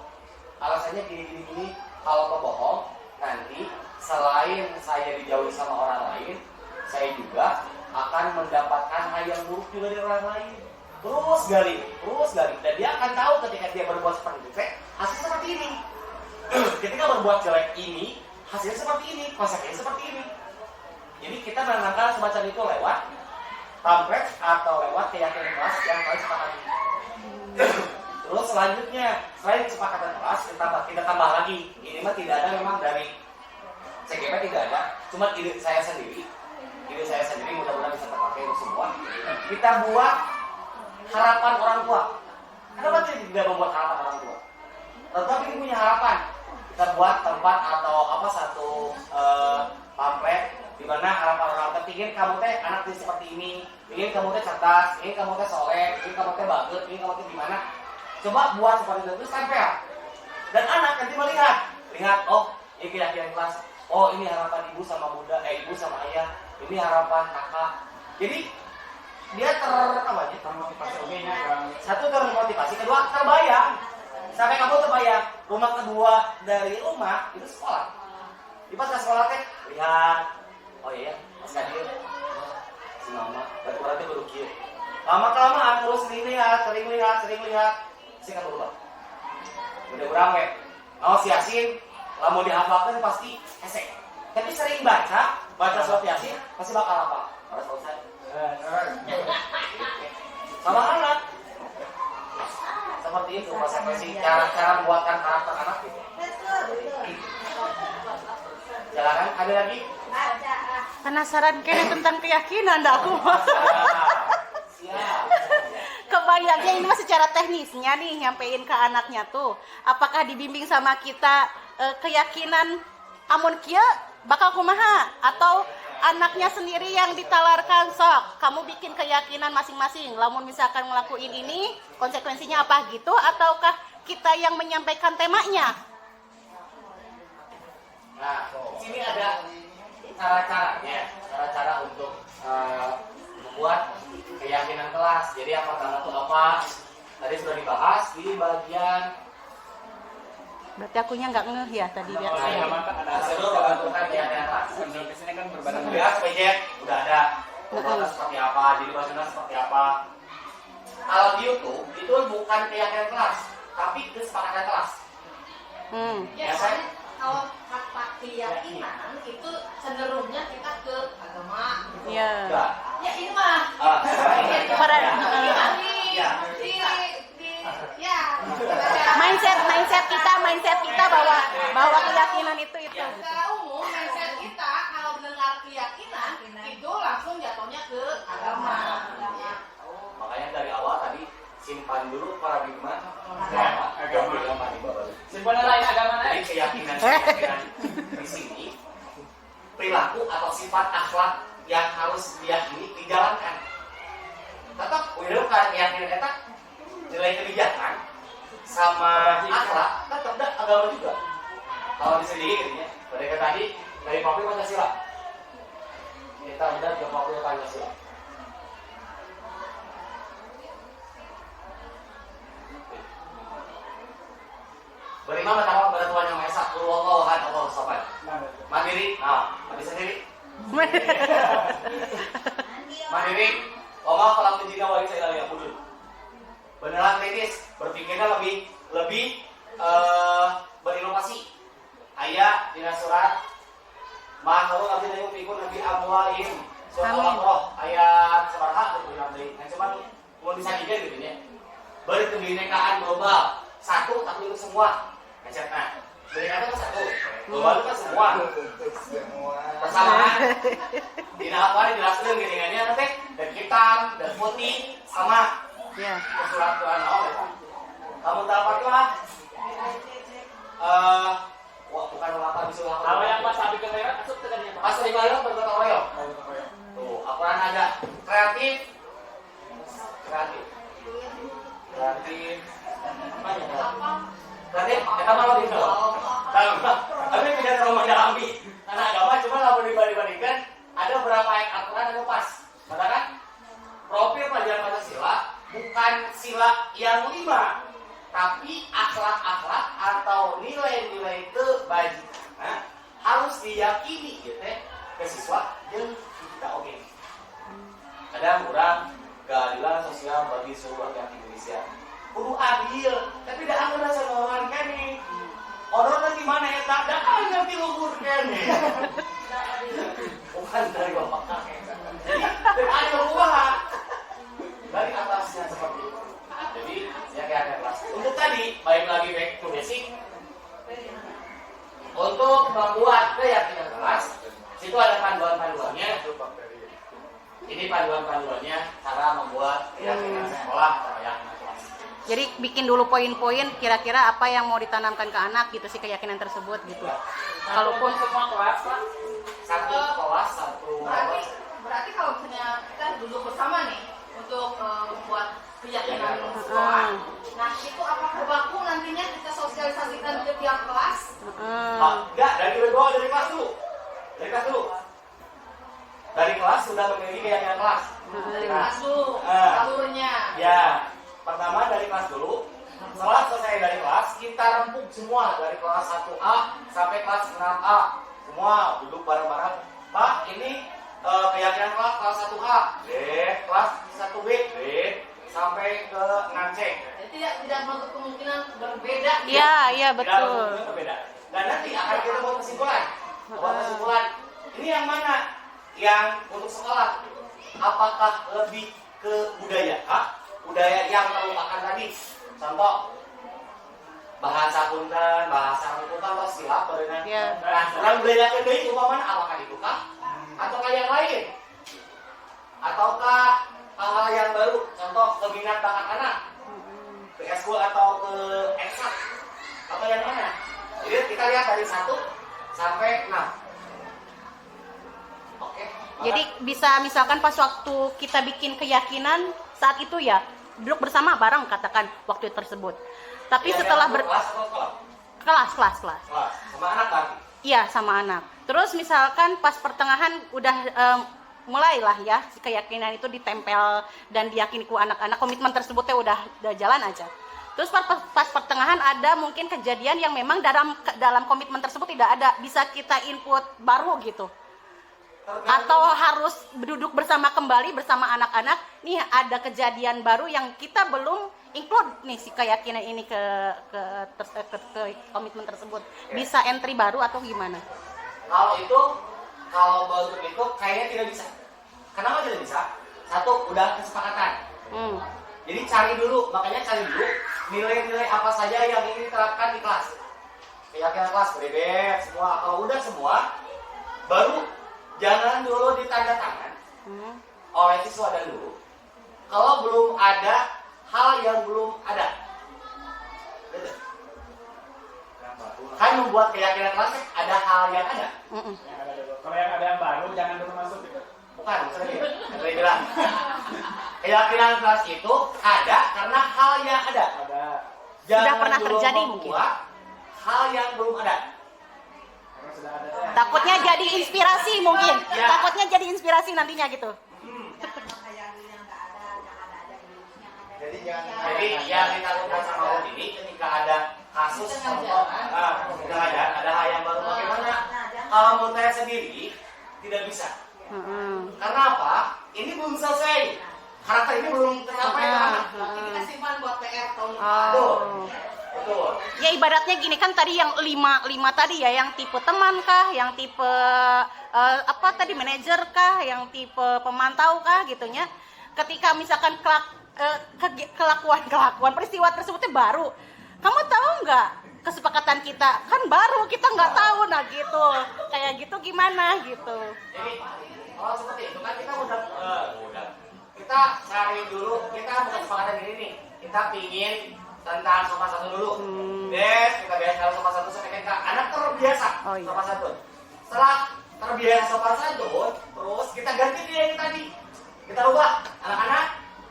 Alasannya gini. Kalau pembohong, nanti selain saya dijauhi sama orang lain, saya juga akan mendapatkan hal yang buruk juga dari orang lain. Terus gali, dan dia akan tahu ketika dia berbuat seperti itu, hasilnya seperti ini. Ketika berbuat jelek ini, hasilnya seperti ini, konsekuensinya seperti ini. Jadi kita menanamkan semacam itu lewat pamflet atau lewat keyakinan kelas yang paling sepakati. Terus selanjutnya, selain kesepakatan kelas, kita tambah lagi. Ini mah tidak ada memang dari CGP, tidak ada. Cuma ide saya sendiri. Ide saya sendiri mudah-mudahan bisa terpakai untuk semua. Kita buat harapan orang tua. Kenapa tidak membuat harapan orang tua? Tetapi kita punya harapan. Kita buat tempat atau satu pamflet di mana harapan orang tua, ingin kamu teh anak seperti ini, ingin kamu teh cerdas, ingin kamu teh soleh, ingin kamu teh bagus, ingin kamu teh gimana. Coba buat seperti itu, terus tempel. Dan anak nanti lihat, oh ini keyakinan kelas, oh ini harapan ibu sama ibu sama ayah, ini harapan kakak. Jadi dia termotivasi. Satu termotivasi, kedua terbayang. Sampai kamu terbayang, rumah kedua dari rumah itu sekolah. Di pas ke sekolah teh lihat, oh iya, Mas Kadir, si mama, berarti baru kieu. Lama-kelamaan terus sering lihat, singkat berubah. Mudah-mudahan mau si Yasin, lamun dihafalkan pasti esek. Tapi sering baca surat Yasin pasti bakal apa? Harus selesai. Sama anak. Seperti itu konsekuensi cara membuatkan karakter anak gitu. Silakan, ada lagi? Penasaran kayaknya tentang keyakinan dah aku. Siap. Kebayangnya ini mah secara teknisnya nih nyampein ke anaknya tuh. Apakah dibimbing sama kita keyakinan amun kieu bakal kumaha, atau anaknya sendiri yang ditalarkan, sok kamu bikin keyakinan masing-masing, lamun misalkan ngelakuin ini konsekuensinya apa gitu, ataukah kita yang menyampaikan temanya? Nah, di sini ada cara-cara untuk membuat keyakinan kelas. Jadi yang pertama itu apa? Tadi sudah dibahas di bagian. Berarti akunya nggak ngeh ya tadi lihat Nah, saya. seluruh pembentukan keyakinan kelas. Di sini kan berbadan Lihat PJ udah ada pembuatan seperti apa, jadi bahasanya seperti apa. Kalau di YouTube itu bukan keyakinan kelas, tapi kesepakatan kelas. Ya, soalnya kalau kata keyakinan itu cenderungnya kita ke agama. Iya. Enggak. Ya ini mah. Mindset kita bahwa keyakinan itu. Secara umum mindset kita kalau mendengar keyakinan itu langsung jatuhnya ke agama. Makanya dari awal tadi simpan dulu paradigma agama di bawah. Simpan lain agama Jadi lain. keyakinan di sini perilaku atau sifat akhlak yang harus diyakini dijalankan. Tetap udah keyakinan kita nilai kebijakan sama akhlak tetap ada agama juga. Kalau di sini gitu ya, mereka tadi dari Papua Pancasila. Kita udah ke Papua Pancasila. Beriman bertakwa kepada Tuhan Yang Maha Esa, Qul huwallahu ahad, Allahus samad. Mandiri, bisa sendiri. Mandiri, wa ma khalaqtul jinna wal insa illa liya'budun. Beneran kritis, berpikirnya lebih berinovasi. Ayat di surat Ma'ahu abdi dayu fikun nabi amwalihim. Surat Al-Baqarah ayat seberapa itu nanti. Nah, cuman mau disajikan gitu ya. Berkebinekaan global. Satu tapi untuk semua. Nah, kebinekaan itu satu. Global itu kan semua. Persamaan. Tidak apa dijelaskan gini-gini nanti. Dan hitam, dan putih sama. Ya. Surat Tuhan kamu dapatlah bukan apa bisa Kalau yang pas habis ke merah masuk ke dalamnya. pas di bawah bergotong royong. Tuh, Al-Quran ada kreatif. Apa ya? Kreatif, kita malah di bawah. Tapi tidak terlalu mendalami. Karena agama cuma kalau dibandingkan ada beberapa ayat Al-Quran yang pas. Katakan profil pelajaran Pancasila bukan sila yang 5, tapi akhlak-akhlak atau nilai-nilai kebajikan harus diyakini gitu ya ke siswa dan kita oke. Kadang kurang keadilan sosial bagi seluruh rakyat Indonesia. Kudu adil, tapi dah anggar rasa lawan kene. Orang di mana ya tak dah anggar di luhur kene. Bukan dari bapak kakek. Dan ada buah dari atasnya seperti itu. Jadi ya kayak ada kelas. Untuk panduan-panduannya. Ini panduan-panduannya cara membuat keyakinan sekolah atau keyakinan kelas. Jadi bikin dulu poin-poin kira-kira apa yang mau ditanamkan ke anak gitu sih keyakinan tersebut gitu. Kalaupun semua kelas Pak. Satu kelas, satu Berarti kalau misalnya kita duduk bersama nih untuk membuat keyakinan sekolah. Nah, itu apakah berlaku nantinya kita sosialisasikan ke tiap kelas? enggak, dari kelas dulu. Dari kelas sudah memiliki keyakinan kelas. Dari kelas dulu, alurnya. Ya, pertama dari kelas dulu. Setelah selesai dari kelas, kita rempuk semua dari kelas 1A sampai kelas 6A. Semua duduk bareng-bareng. Pak, ini keyakinan kelas 1A, kelas 1B, sampai ke 6C. Jadi tidak menutup kemungkinan berbeda. iya Tidak betul. mungkin berbeda. Dan nanti akan kita buat kesimpulan. Ini yang mana? Yang untuk sekolah. Apakah lebih ke budaya? Budaya yang terlupakan tadi. Contoh bahasa Punten, bahasa Punten atau silap dengan Iya. Nah, budaya kedua itu umpamanya apakah itu kah? Ataukah yang lain? Ataukah hal-hal yang baru? Contoh keminat bakat anak ke eskul atau ke eksak atau yang mana? Jadi kita lihat dari 1 sampai 6. Oke. Jadi bisa misalkan pas waktu kita bikin keyakinan saat itu ya duduk bersama bareng katakan waktu tersebut. Tapi setelah kelas kelas sama anak tadi. iya sama anak. Terus misalkan pas pertengahan udah mulailah ya si keyakinan itu ditempel dan diyakini ku anak-anak, komitmen tersebutnya udah jalan aja. Terus pas pertengahan ada mungkin kejadian yang memang dalam komitmen tersebut tidak ada, bisa kita input baru gitu. Atau harus duduk bersama kembali bersama anak-anak, nih ada kejadian baru yang kita belum include nih si keyakinan ini ke komitmen tersebut. Bisa entry baru atau gimana? Kalau baru itu kayaknya tidak bisa. Kenapa tidak bisa? Satu, udah kesepakatan. Jadi cari dulu nilai-nilai apa saja yang ingin diterapkan di kelas. Keyakinan kelas, bebek, semua. Kalau udah semua, baru jangan dulu ditanda tangan oleh siswa dan guru. Kalau belum ada hal yang belum ada. Gitu. Kan membuat keyakinan kelas ada hal yang ada. Kalau yang ada yang baru jangan dulu masuk gitu. Bukan, saya bilang. Keyakinan kelas itu ada karena hal yang ada. Sudah pernah dulu terjadi membuat mungkin. hal yang belum ada. Karena sudah ada. Takutnya jadi inspirasi mungkin. Ya. Takutnya jadi inspirasi nantinya gitu. Jadi yang kita lakukan sama Om ini ketika ada kasus contoh, ada hal yang baru bagaimana? Kalau menurut saya sendiri tidak bisa. Karena apa? Ini belum selesai. Karakter ini belum tercapai ke anak. Kita simpan buat PR tahun Betul. Ya ibaratnya gini kan tadi yang lima tadi ya, yang tipe teman kah, yang tipe apa tadi manajer kah, yang tipe pemantau kah gitunya. Ketika misalkan kelakuan peristiwa tersebutnya baru, kamu tahu nggak kesepakatan kita kan baru, kita nggak tahu, nah gitu kayak gitu gimana gitu. Jadi kalau seperti itu kan kita udah kita cari dulu, kita bukan kesepakatan ini nih, kita pingin tentang sopan santun dulu. Kita bahas kalau sopan santun sampai ke anak terbiasa sopan santun. Setelah terbiasa sopan santun, terus kita ganti dia yang tadi. Kita ubah, anak-anak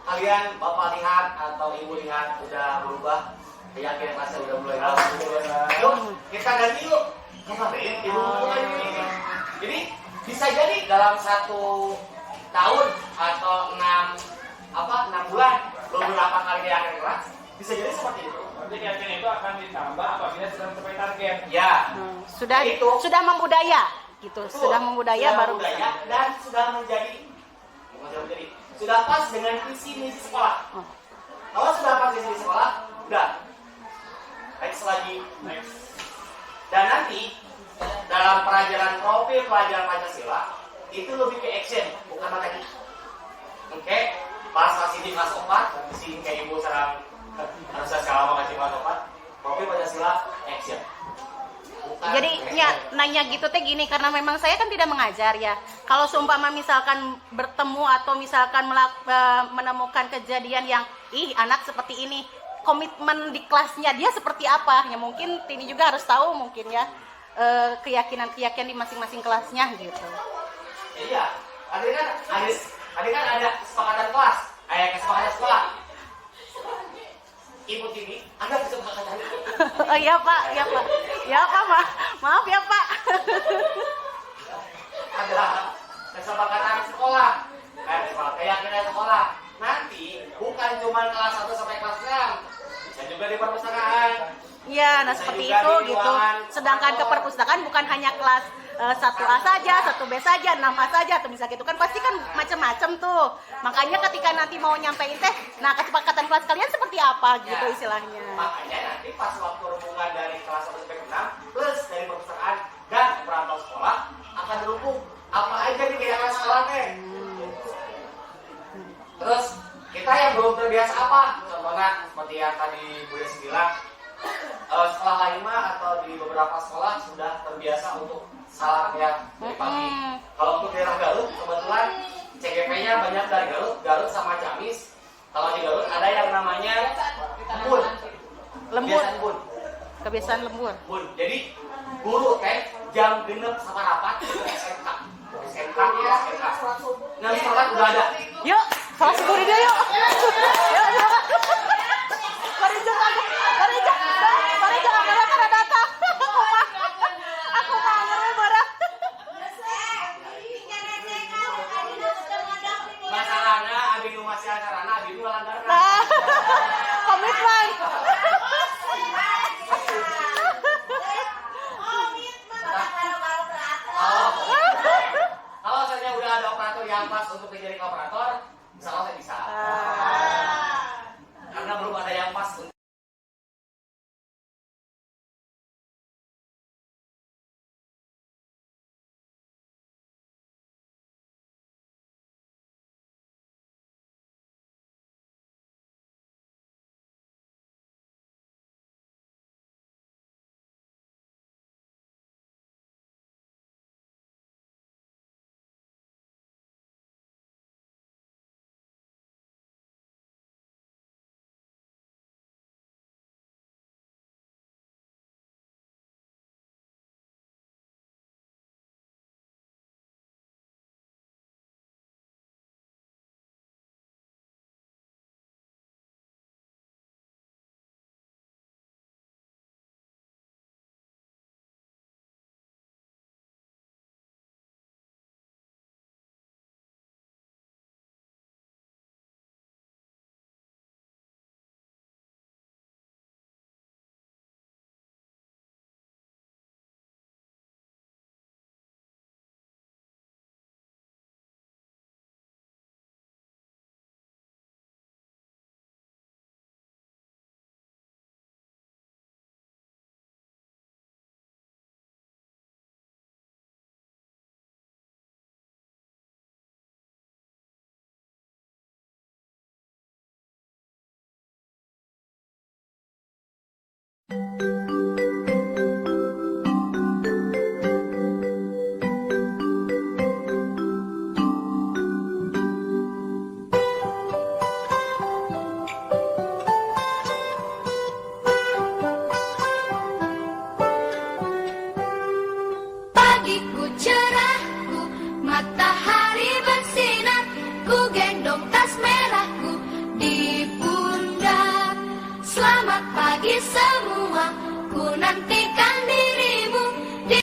kalian bapak lihat atau ibu lihat udah berubah, keyakinan kelasnya udah mulai yuk kita ganti yuk. Kemarin ibu mulai ini. Jadi bisa jadi dalam 1 tahun atau 6 bulan beberapa kali keyakinan kelas bisa jadi seperti itu. Nanti keyakinan itu akan ditambah apabila sudah mencapai target. Ya. Sudah membudaya gitu. Betul. Sudah membudaya baru membudaya bisa. dan sudah pas dengan visi misi sekolah. Kalau sudah pas visi misi sekolah, udah next lagi. Dan nanti dalam pelajaran profil pelajaran Pancasila itu lebih ke action, bukan materi. Oke, pas masih di kelas 4, di sini kayak ibu sekarang harusnya sekarang masih kelas 4, profil Pancasila action. Jadi nanya gitu teh gini, karena memang saya kan tidak mengajar ya. Kalau seumpama misalkan bertemu atau misalkan menemukan kejadian yang anak seperti ini, komitmen di kelasnya dia seperti apa? Ya mungkin Tini juga harus tahu mungkin ya keyakinan di masing-masing kelasnya gitu. Iya, tadi kan ada kesepakatan kelas, kesepakatan sekolah. Ibu Tini, ada kesepakatan. Oh iya Pak, maaf ya Pak. Ada kesepakatan sekolah, keyakinan sekolah. Nanti bukan cuma kelas 1 sampai kelas 6, bisa juga di perpustakaan. Iya, nah seperti itu gitu. Sedangkan ke perpustakaan bukan hanya kelas 1A saja, 1B saja, 6A saja, atau misalnya gitu kan pasti kan macam-macam tuh. Makanya ketika nanti mau nyampein teh, nah kesepakatan kelas kalian seperti apa gitu Ya, istilahnya. makanya nanti pas waktu hubungan dari kelas 1 sampai 6 plus dari perpustakaan dan perantau sekolah akan didukung apa aja nih kegiatan sekolah teh. Terus kita yang belum terbiasa apa? Contohnya seperti yang tadi Bu Desi bilang, sekolah lain mah atau di beberapa sekolah sudah terbiasa untuk salam ya dari pagi. Kalau untuk daerah Garut kebetulan CGP-nya banyak dari Garut sama Ciamis. Kalau di Garut ada yang namanya embun. Lembur, Kebiasaan embun. kebiasaan lembur. Embun. Jadi guru teh jam genep sama rapat itu SMK. SMK ya SMK. Nah, sholat udah ada. Yuk, salah syukur dia yuk. Yuk. Mari jangan pada datang. Aku mau marah. Masalahnya abi nu masih acarana abi nu langgaran. Nah, komitmen. Kalau saja udah ada operator yang pas untuk menjadi operator, insya Allah saya bisa. Karena belum ada yang pas untuk pagiku cerahku, matahari bersinar, ku gendong tas merahku di pundak. Selamat pagi semua, ku nanti